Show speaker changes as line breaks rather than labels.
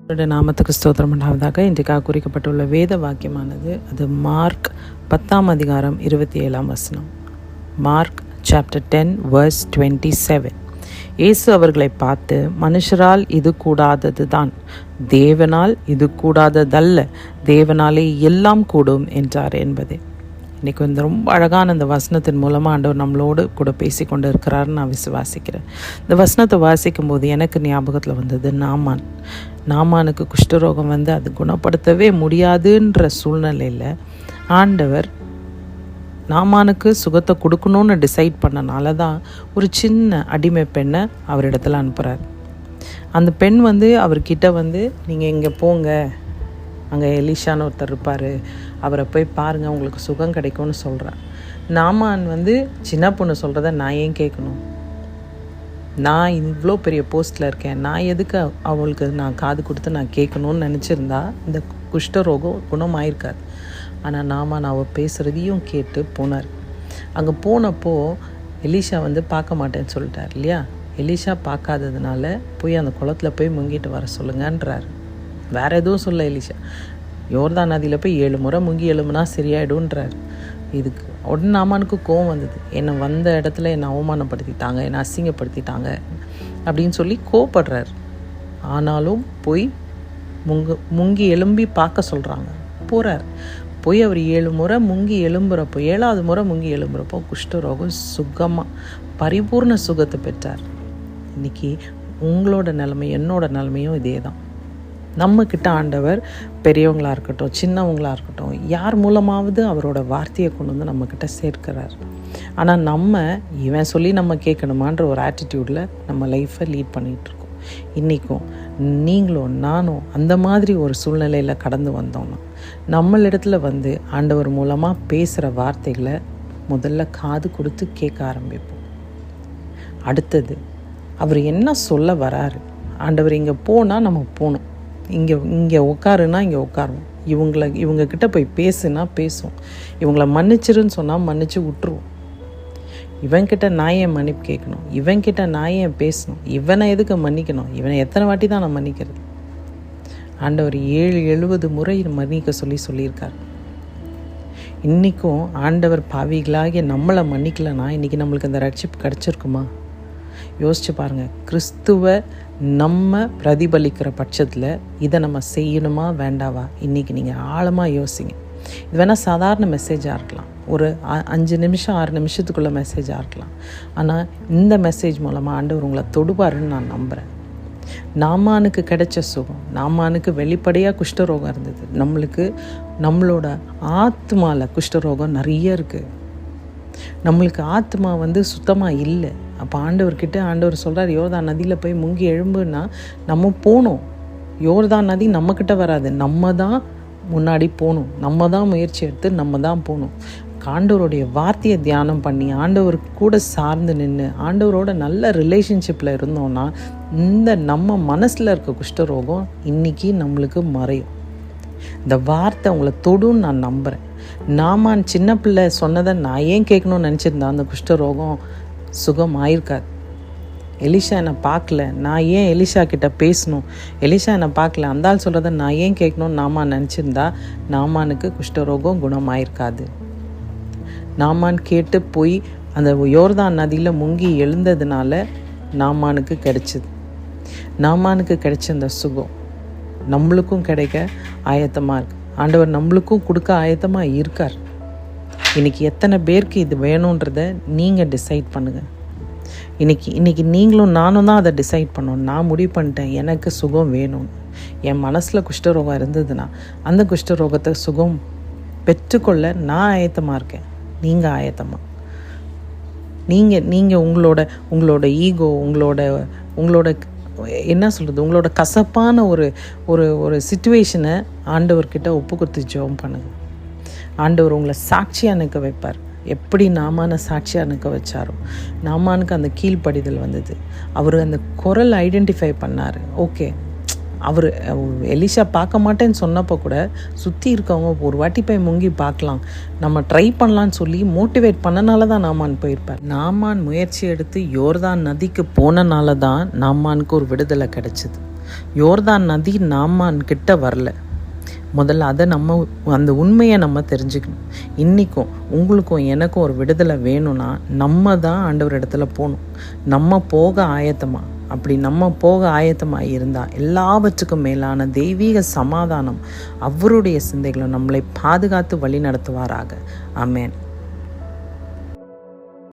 அவருடைய நாமத்துக்கு ஸ்தோத்திரம் உண்டாவதாக. இன்றைக்காக குறிக்கப்பட்டுள்ள வேத வாக்கியமானது அது மார்க் 10:27. Mark chapter 10 verse 27. இயேசு அவர்களை பார்த்து, மனுஷரால் இது கூடாதது தான், தேவனால் இது கூடாததல்ல, தேவனாலே எல்லாம் கூடும் என்றார் என்பதே. இன்றைக்கி இந்த ரொம்ப அழகான இந்த வசனத்தின் மூலமாக ஆண்டவர் நம்மளோடு கூட பேசி கொண்டு இருக்கிறாருன்னு நான் விசுவாசிக்கிறேன். இந்த வசனத்தை வாசிக்கும் போது எனக்கு ஞாபகத்தில் வந்தது நாமானுக்கு குஷ்டரோகம் அது குணப்படுத்தவே முடியாதுன்ற சூழ்நிலையில் ஆண்டவர் நாமானுக்கு சுகத்தை கொடுக்கணும்னு டிசைட் பண்ணனால தான் ஒரு சின்ன அடிமை பெண்ணை அவரிடத்துல அனுப்புகிறார். அந்த பெண் அவர்கிட்ட நீங்கள் இங்கே போங்க, அங்கே எலிஷான்னு ஒருத்தர் இருப்பார், அவரை போய் பாருங்கள், உங்களுக்கு சுகம் கிடைக்கும்னு சொல்கிறார். நாமான் சின்ன பொண்ணு சொல்கிறத நான் ஏன் கேட்கணும்? நான் இவ்வளோ பெரிய போஸ்ட்டில் இருக்கேன், நான் எதுக்கு அவளுக்கு நான் காது கொடுத்து நான் கேட்கணும்னு நினச்சிருந்தா இந்த குஷ்டரோகம் குணமாயிருக்காது. ஆனால் நாமான் அவள் பேசுகிறதையும் கேட்டு போனார். அங்கே போனப்போ எலிஷா பார்க்க மாட்டேன்னு சொல்லிட்டார் இல்லையா? எலிஷா பார்க்காததுனால போய் அந்த குளத்தில் போய் முங்கிட்டு வர சொல்லுங்கன்றார். வேறு எதுவும் சொல்ல எலிஷா. யோர்தான் நதியில் போய் 7 முறை முங்கி எழும்புனா சரியாயிடுன்றார். இதுக்கு உடனே நாமானுக்கு கோவம் வந்தது. என்னை வந்த இடத்துல என்னை அவமானப்படுத்திட்டாங்க, என்னை அசிங்கப்படுத்திட்டாங்க அப்படின்னு சொல்லி கோவப்படுறார். ஆனாலும் போய் முங்கி எழும்பி பார்க்க சொல்கிறாங்க. போகிறார். போய் அவர் 7 முறை முங்கி எழும்புறப்போ 7வது முறை முங்கி எழும்புறப்போ குஷ்டரோகம் சுகமாக பரிபூர்ண சுகத்தை பெற்றார். இன்றைக்கி உங்களோட நிலைமை என்னோட நிலைமையும் இதே தான். நம்மக்கிட்ட ஆண்டவர் பெரியவங்களாக இருக்கட்டும் சின்னவங்களாக இருக்கட்டும் யார் மூலமாவது அவரோட வார்த்தையை கொண்டு நம்மக்கிட்ட சேர்க்கிறார். ஆனால் நம்ம இவன் சொல்லி நம்ம கேட்கணுமான்ற ஒரு ஆட்டிடியூடில் நம்ம லைஃப்பை லீட் பண்ணிகிட்ருக்கோம். இன்றைக்கும் நீங்களும் நானும் அந்த மாதிரி ஒரு சூழ்நிலையில் கடந்து வந்தோம்னா நம்மளிடத்துல ஆண்டவர் மூலமாக பேசுகிற வார்த்தைகளை முதல்ல காது கொடுத்து கேட்க ஆரம்பிப்போம். அடுத்தது அவர் என்ன சொல்ல வராரு, ஆண்டவர் இங்கே போனால் நம்ம போகணும், இங்கே உட்காருன்னா இங்கே உட்காருவோம், இவங்கக்கிட்ட போய் பேசுனா பேசுவோம், இவங்கள மன்னிச்சிருன்னு சொன்னால் மன்னிச்சு விட்டுருவோம். இவன்கிட்ட நான் ஏன் மன்னிப்பு கேட்கணும், இவன்கிட்ட நான் ஏன் பேசணும், இவனை எதுக்கு மன்னிக்கணும், இவனை எத்தனை வாட்டி தான் நான் மன்னிக்கிறது? ஆண்டவர் 70 முறை மன்னிக்க சொல்லியிருக்கார். இன்றைக்கும் ஆண்டவர் பாவிகளாகிய நம்மளை மன்னிக்கலைன்னா இன்றைக்கி நம்மளுக்கு அந்த ரட்சிப்பு கிடச்சிருக்குமா? யோசிச்சு பாருங்கள். கிறிஸ்துவை நம்ம பிரதிபலிக்கிற பட்சத்தில் இதை நம்ம செய்யணுமா வேண்டாவா? இன்றைக்கி நீங்கள் ஆழமாக யோசிங்க. இது வேணால் சாதாரண மெசேஜாக இருக்கலாம், ஒரு 5 நிமிஷம் 6 நிமிஷத்துக்குள்ள மெசேஜாக இருக்கலாம். ஆனால் இந்த மெசேஜ் மூலமாக ஆண்டவர் உங்களை தொடுவாருன்னு நான் நம்புகிறேன். நாமானுக்கு கிடைச்ச சுகம், நாமானுக்கு வெளிப்படையாக குஷ்டரோகம் இருந்தது. நம்மளோட ஆத்மாவில் குஷ்டரோகம் நிறைய இருக்குது. நம்மளுக்கு ஆத்மா சுத்தமாக இல்லை. அப்போ ஆண்டவர் சொல்கிறார், யோர்தான் நதியில் போய் முங்கி எழும்புன்னா நம்ம போகணும். யோர்தான் நதி நம்மக்கிட்ட வராது, நம்ம தான் முன்னாடி போகணும், நம்ம தான் முயற்சி எடுத்து நம்ம தான் போகணும். ஆண்டவருடைய வார்த்தையை தியானம் பண்ணி ஆண்டவர் கூட சார்ந்து நின்று ஆண்டவரோட நல்ல ரிலேஷன்ஷிப்பில் இருந்தோன்னா இந்த நம்ம மனசில் இருக்க குஷ்டரோகம் இன்றைக்கி நம்மளுக்கு மறையும். இந்த வார்த்தை உங்களை தொடுன்னு நான் நம்புகிறேன். நாமான் சின்ன பிள்ளை சொன்னதை நான் ஏன் கேட்கணும்னு நினச்சிருந்தா அந்த குஷ்டரோகம் சுகம் ஆயிருக்காது. எலிஷா என்னை பார்க்கல, நான் ஏன் எலிஷா கிட்ட பேசணும், எலிஷா என்னை பார்க்கல, அந்த ஆள் சொல்கிறத நான் ஏன் கேட்கணும்னு நாமான் நினச்சிருந்தா நாமானுக்கு குஷ்டரோகம் குணமாயிருக்காது. நாமான் கேட்டு போய் அந்த யோர்தான் நதியில் முங்கி எழுந்ததுனால நாமானுக்கு கிடைச்சிது. நாமானுக்கு கிடைச்ச அந்த சுகம் நம்மளுக்கும் கிடைக்க ஆயத்தமாக இருக்குது. ஆண்டவர் நம்மளுக்கும் கொடுக்க ஆயத்தமாக இருக்கார். இன்றைக்கி எத்தனை பேருக்கு இது வேணுன்றத நீங்கள் டிசைட் பண்ணுங்கள். இன்றைக்கி நீங்களும் நானும் தான் அதை டிசைட் பண்ணணும். நான் முடிவு பண்ணிட்டேன் எனக்கு சுகம் வேணும்னு. என் மனசில் குஷ்டரோகம் இருந்ததுன்னா அந்த குஷ்டரோகத்தை சுகம் பெற்றுக்கொள்ள நான் ஆயத்தமாக இருக்கேன். நீங்கள் ஆயத்தமாக நீங்கள் உங்களோட ஈகோ, உங்களோட என்ன சொல்கிறது, உங்களோட கசப்பான ஒரு சிச்சுவேஷனை ஆண்டவர்கிட்ட ஒப்பு கொடுத்து ஜெபம் பண்ணுங்கள். ஆண்டவர் உங்களை சாட்சியாக நிற்க வைப்பார். எப்படி நாமான சாட்சியாக நிற்க வச்சாரோ, நாமானுக்கு அந்த கீழ்ப்படிதல் வந்தது. அவர் அந்த குரல் ஐடென்டிஃபை பண்ணார். ஓகே, அவர் எலிஷா பார்க்க மாட்டேன்னு சொன்னப்போ கூட சுற்றி இருக்கவங்க ஒரு வாட்டி போய் முங்கி பார்க்கலாம், நம்ம ட்ரை பண்ணலான்னு சொல்லி மோட்டிவேட் பண்ணனால தான் நாமான் போயிருப்பார். நாமான் முயற்சி எடுத்து யோர்தான் நதிக்கு போனனால தான் நாமானுக்கு ஒரு விடுதலை கிடைச்சிது. யோர்தான் நதி நாமான் கிட்ட வரல. முதல்ல அதை அந்த உண்மையை நம்ம தெரிஞ்சுக்கணும். இன்றைக்கும் உங்களுக்கும் எனக்கும் ஒரு விடுதலை வேணும்னா நம்ம தான் ஆண்டவர் இடத்துல போகணும். நம்ம போக ஆயத்தமாக அப்படி நம்ம போக ஆயத்தமாக இருந்தால் எல்லாவற்றுக்கும் மேலான தெய்வீக சமாதானம் அவருடைய சிந்தைகளை நம்மளை பாதுகாத்து வழி நடத்துவாராக. ஆமென்.